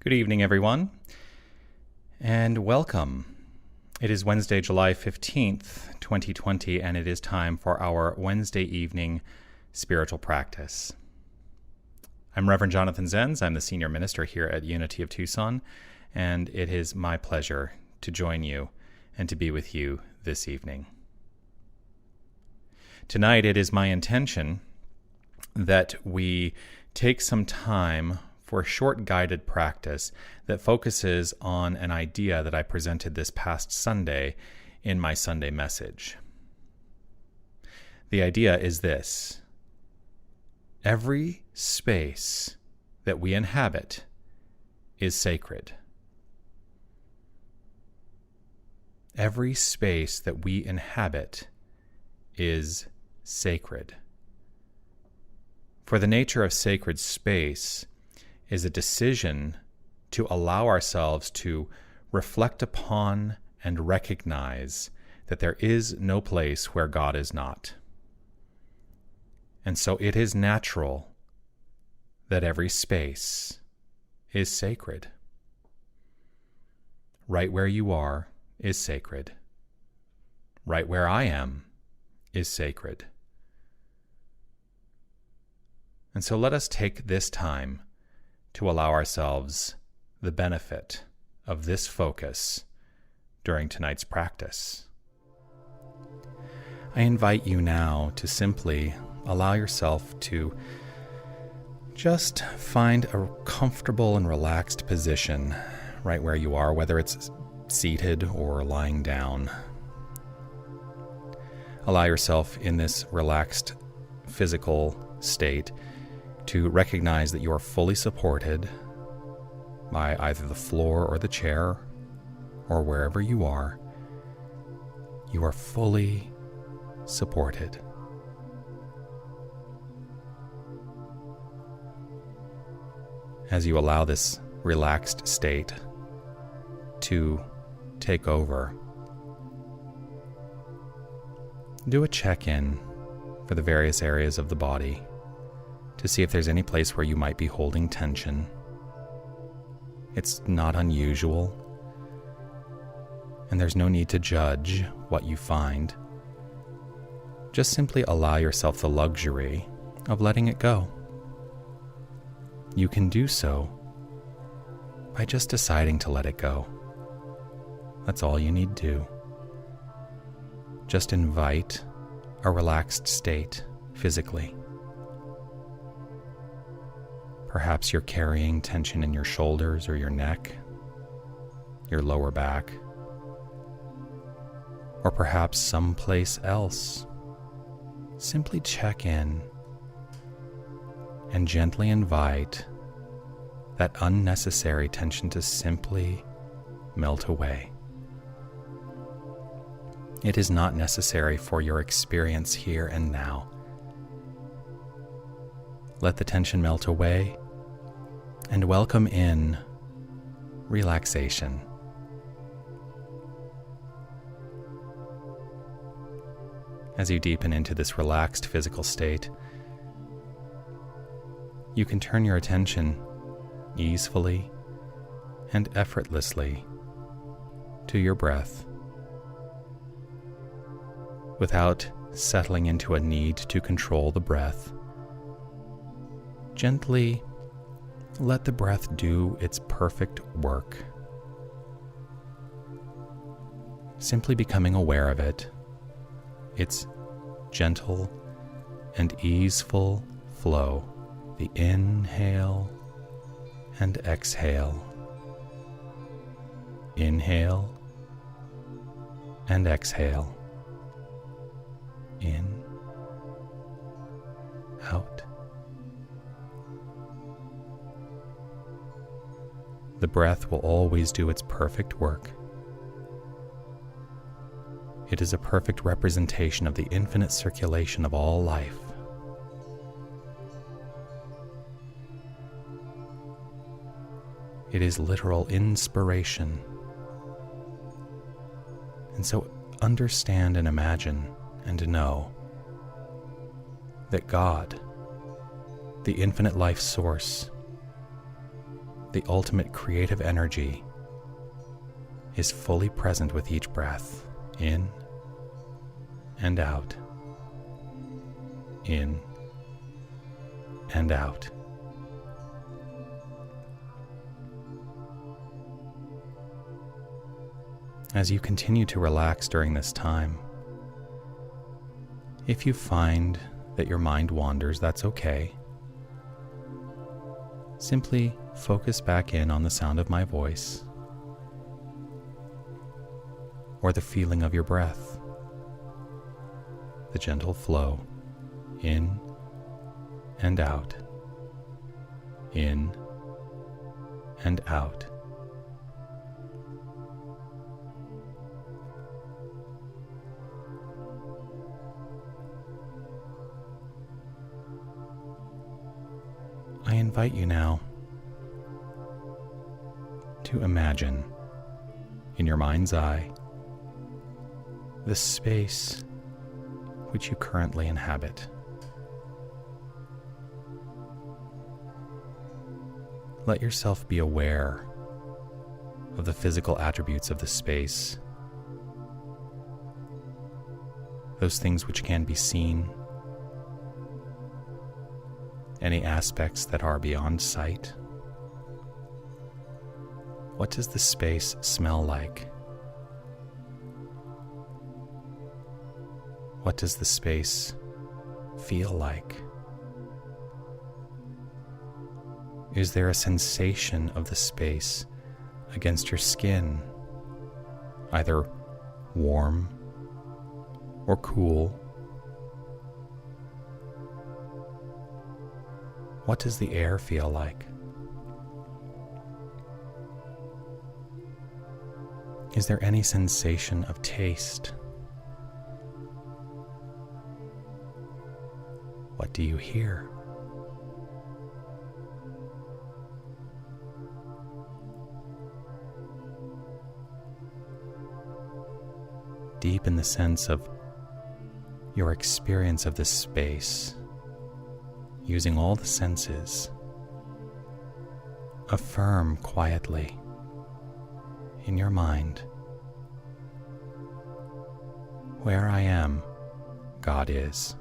Good evening, everyone, and welcome. It is Wednesday, July 15th, 2020, and it is time for our Wednesday evening spiritual practice. I'm Reverend Jonathan Zenz. I'm the senior minister here at Unity of Tucson, and it is my pleasure to join you and to be with you this evening. Tonight, it is my intention that we take some time for a short guided practice that focuses on an idea that I presented this past Sunday in my Sunday message. The idea is this: every space that we inhabit is sacred. Every space that we inhabit is sacred. For the nature of sacred space is a decision to allow ourselves to reflect upon and recognize that there is no place where God is not. And so it is natural that every space is sacred. Right where you are is sacred. Right where I am is sacred. And so let us take this time to allow ourselves the benefit of this focus during tonight's practice. I invite you now to simply allow yourself to just find a comfortable and relaxed position right where you are, whether it's seated or lying down. Allow yourself in this relaxed physical state to recognize that you are fully supported by either the floor or the chair or wherever you are. You are fully supported. As you allow this relaxed state to take over, do a check-in for the various areas of the body to see if there's any place where you might be holding tension. It's not unusual, and there's no need to judge what you find. Just simply allow yourself the luxury of letting it go. You can do so by just deciding to let it go. That's all you need to do. Just invite a relaxed state physically. Perhaps you're carrying tension in your shoulders or your neck, your lower back, or perhaps someplace else. Simply check in and gently invite that unnecessary tension to simply melt away. It is not necessary for your experience here and now. Let the tension melt away and welcome in relaxation. As you deepen into this relaxed physical state, you can turn your attention easefully and effortlessly to your breath without settling into a need to control the breath. Gently let the breath do its perfect work. Simply becoming aware of it, its gentle and easeful flow, the inhale and exhale. Inhale and exhale. In, out. The breath will always do its perfect work. It is a perfect representation of the infinite circulation of all life. It is literal inspiration. And so understand and imagine and know that God, the infinite life source, the ultimate creative energy, is fully present with each breath, in and out, in and out. As you continue to relax during this time, if you find that your mind wanders, that's okay. Simply focus back in on the sound of my voice or the feeling of your breath, the gentle flow in and out, in and out. I invite you now to imagine in your mind's eye the space which you currently inhabit. Let yourself be aware of the physical attributes of the space, those things which can be seen, any aspects that are beyond sight. What does the space smell like? What does the space feel like? Is there a sensation of the space against your skin, either warm or cool? What does the air feel like? Is there any sensation of taste? What do you hear? Deep in the sense of your experience of this space, using all the senses, affirm quietly in your mind, where I am, God is.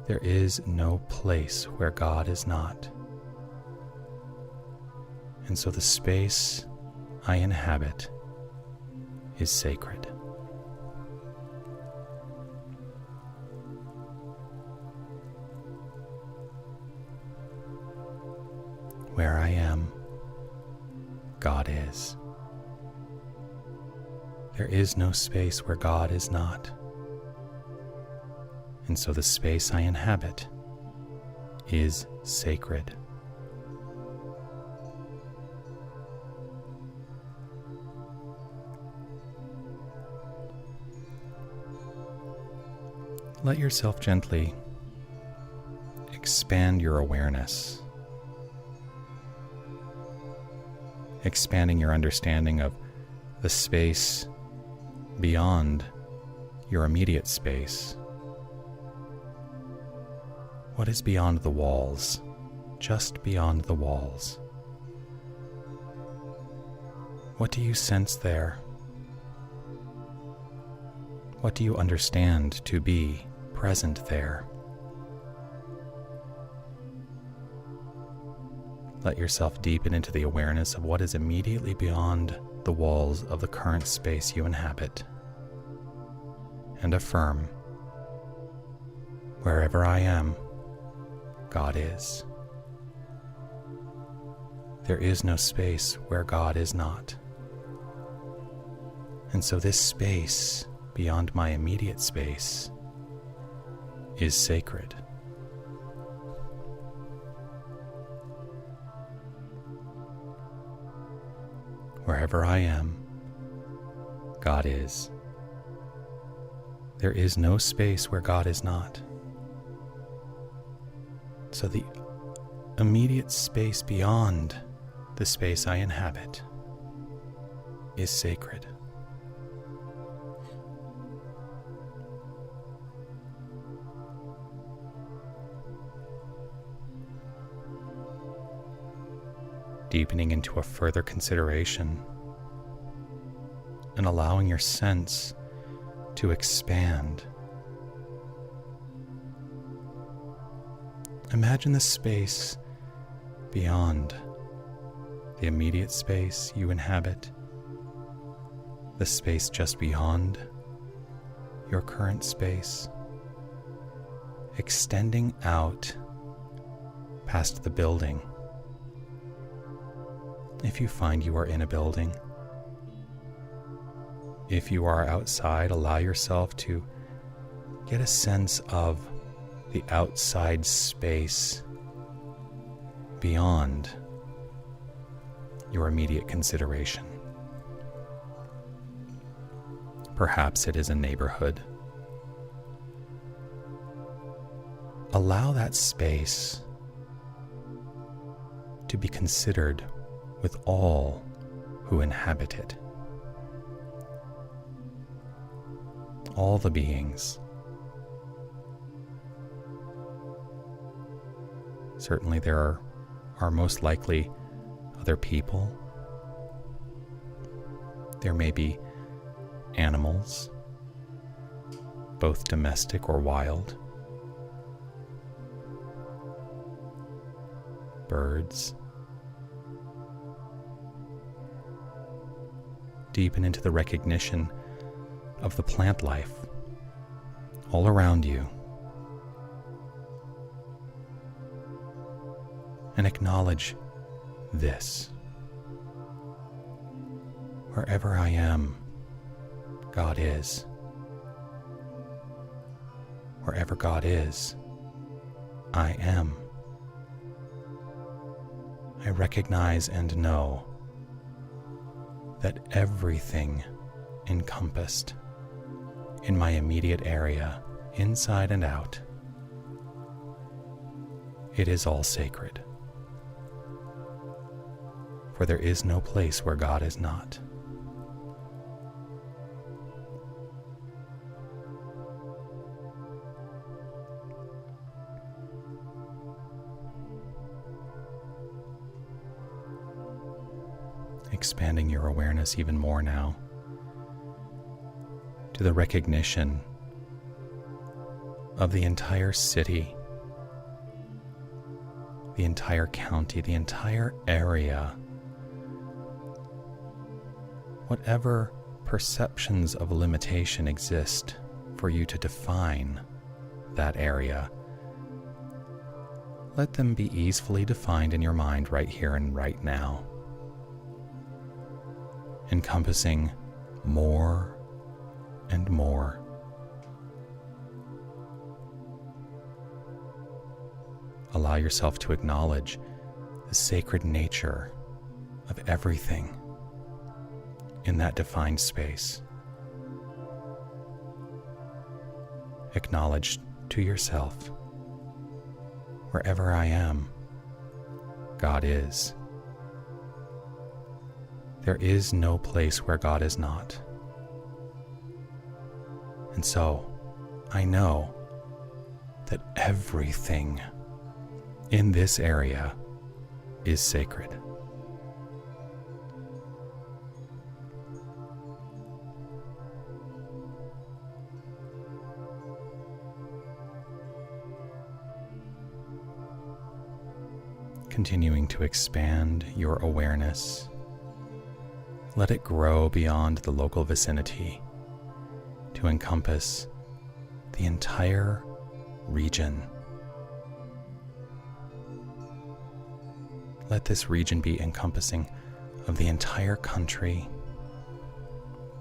There is no place where God is not. And so the space I inhabit is sacred. Where I am, God is. There is no space where God is not. And so the space I inhabit is sacred. Let yourself gently expand your awareness, expanding your understanding of the space beyond your immediate space. What is beyond the walls, just beyond the walls? What do you sense there? What do you understand to be present there? Let yourself deepen into the awareness of what is immediately beyond the walls of the current space you inhabit, and affirm, wherever I am, God is. There is no space where God is not. And so this space beyond my immediate space is sacred. Wherever I am, God is. There is no space where God is not. So the immediate space beyond the space I inhabit is sacred. deepening into a further consideration and allowing your sense to expand. Imagine the space beyond the immediate space you inhabit, the space just beyond your current space, extending out past the building. If you find you are in a building, if you are outside, allow yourself to get a sense of the outside space beyond your immediate consideration. Perhaps it is a neighborhood. Allow that space to be considered with all who inhabit it. All the beings. Certainly there are most likely other people. There may be animals, both domestic or wild, birds. Deepen into the recognition of the plant life all around you, and acknowledge this. Wherever I am, God is. Wherever God is, I am. I recognize and know that everything encompassed in my immediate area, inside and out, it is all sacred. For there is no place where God is not. Expanding your awareness even more now to the recognition of the entire city, the entire county, the entire area. Whatever perceptions of limitation exist for you to define that area, let them be easily defined in your mind right here and right now, encompassing more and more. Allow yourself to acknowledge the sacred nature of everything in that defined space. Acknowledge to yourself, wherever I am, God is. There is no place where God is not. And so, I know that everything in this area is sacred. Continuing to expand your awareness, let it grow beyond the local vicinity to encompass the entire region. Let this region be encompassing of the entire country,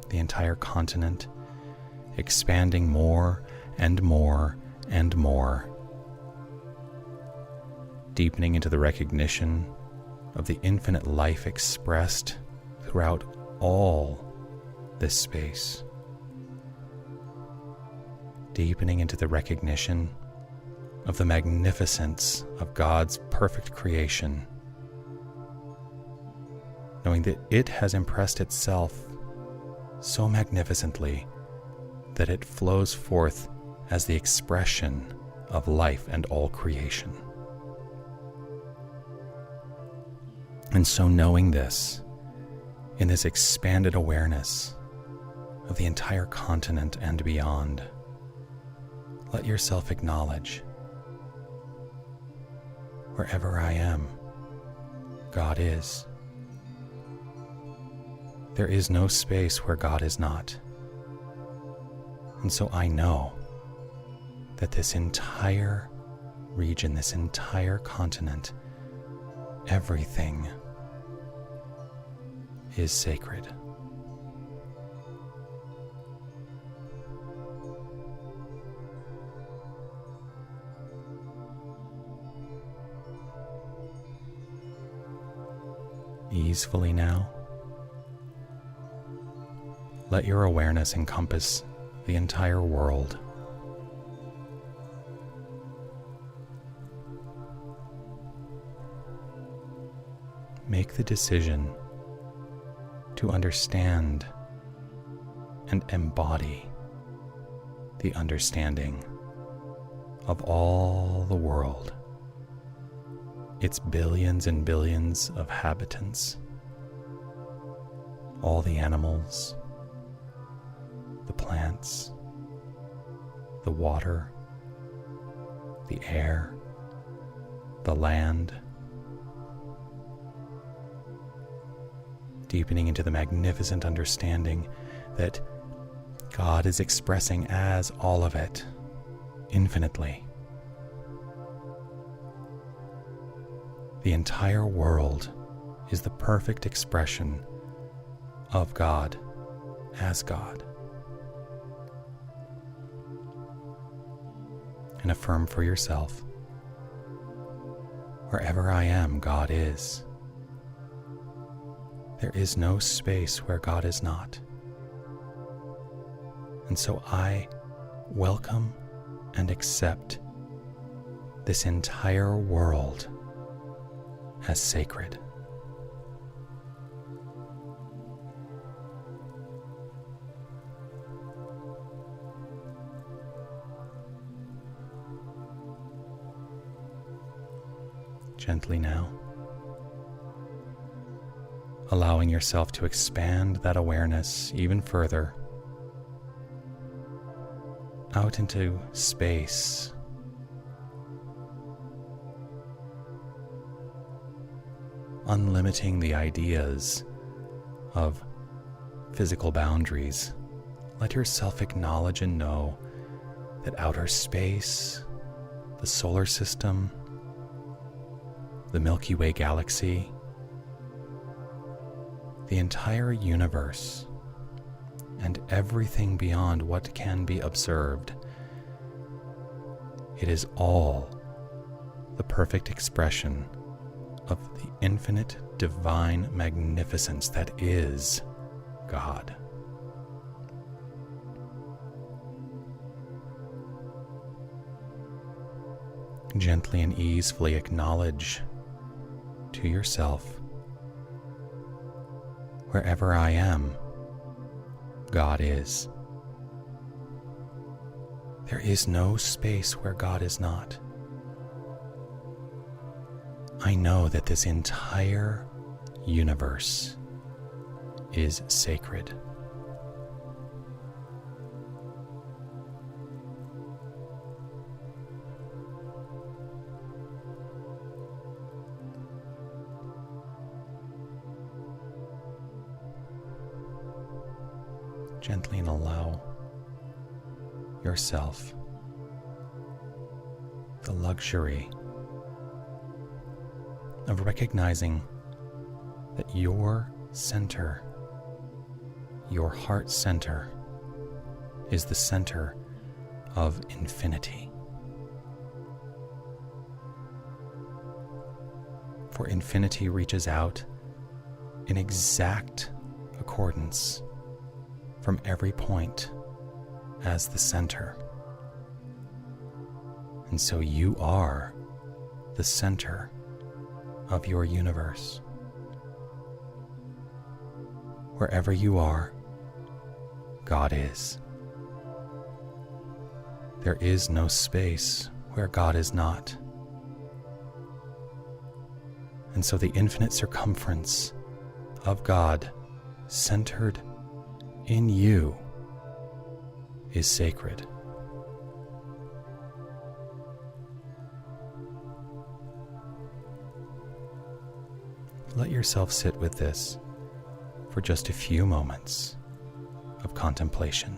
the entire continent, expanding more and more and more, deepening into the recognition of the infinite life expressed throughout all this space, deepening into the recognition of the magnificence of God's perfect creation, knowing that it has impressed itself so magnificently that it flows forth as the expression of life and all creation. And so knowing this, in this expanded awareness of the entire continent and beyond, let yourself acknowledge, wherever I am, God is. There is no space where God is not. And so I know that this entire region, this entire continent, everything is sacred. Easefully now, let your awareness encompass the entire world. Make the decision to understand and embody the understanding of all the world, its billions and billions of habitants, all the animals, the plants, the water, the air, the land, deepening into the magnificent understanding that God is expressing as all of it, infinitely. The entire world is the perfect expression of God as God. And affirm for yourself, wherever I am, God is. There is no space where God is not. And so I welcome and accept this entire world as sacred. Gently now, allowing yourself to expand that awareness even further out into space, unlimiting the ideas of physical boundaries. Let yourself acknowledge and know that outer space, the solar system, the Milky Way galaxy, the entire universe, and everything beyond what can be observed, it is all the perfect expression of the infinite divine magnificence that is God. Gently and easefully acknowledge to yourself, wherever I am, God is. There is no space where God is not. I know that this entire universe is sacred. Gently and allow yourself the luxury of recognizing that your center, your heart center, is the center of infinity. For infinity reaches out in exact accordance from every point as the center. And so you are the center of your universe. Wherever you are, God is. There is no space where God is not. And so the infinite circumference of God centered in you is sacred. Let yourself sit with this for just a few moments of contemplation.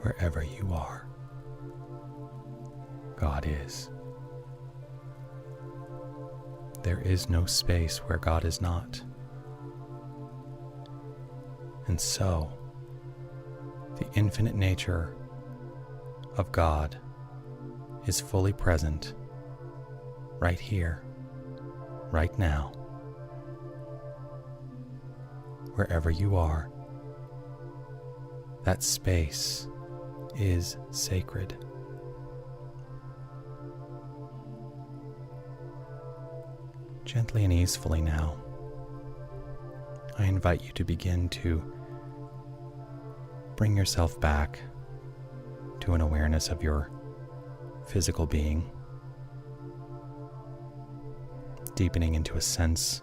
Wherever you are, God is. There is no space where God is not. And so, the infinite nature of God is fully present right here, right now. Wherever you are, that space is sacred. Gently and easefully now, I invite you to begin to bring yourself back to an awareness of your physical being, deepening into a sense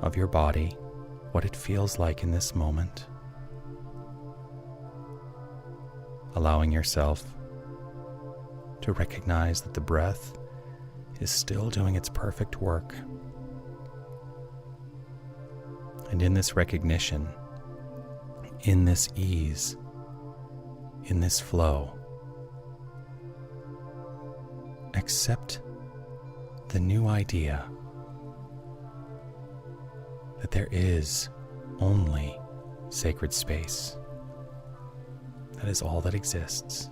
of your body, what it feels like in this moment. Allowing yourself to recognize that the breath is still doing its perfect work. And in this recognition, in this ease, in this flow, accept the new idea that there is only sacred space. That is all that exists.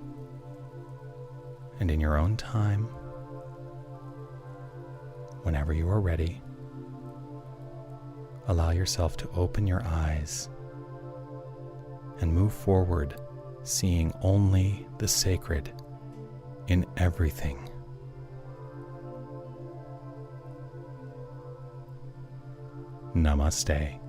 And in your own time, whenever you are ready, allow yourself to open your eyes and move forward, seeing only the sacred in everything. Namaste.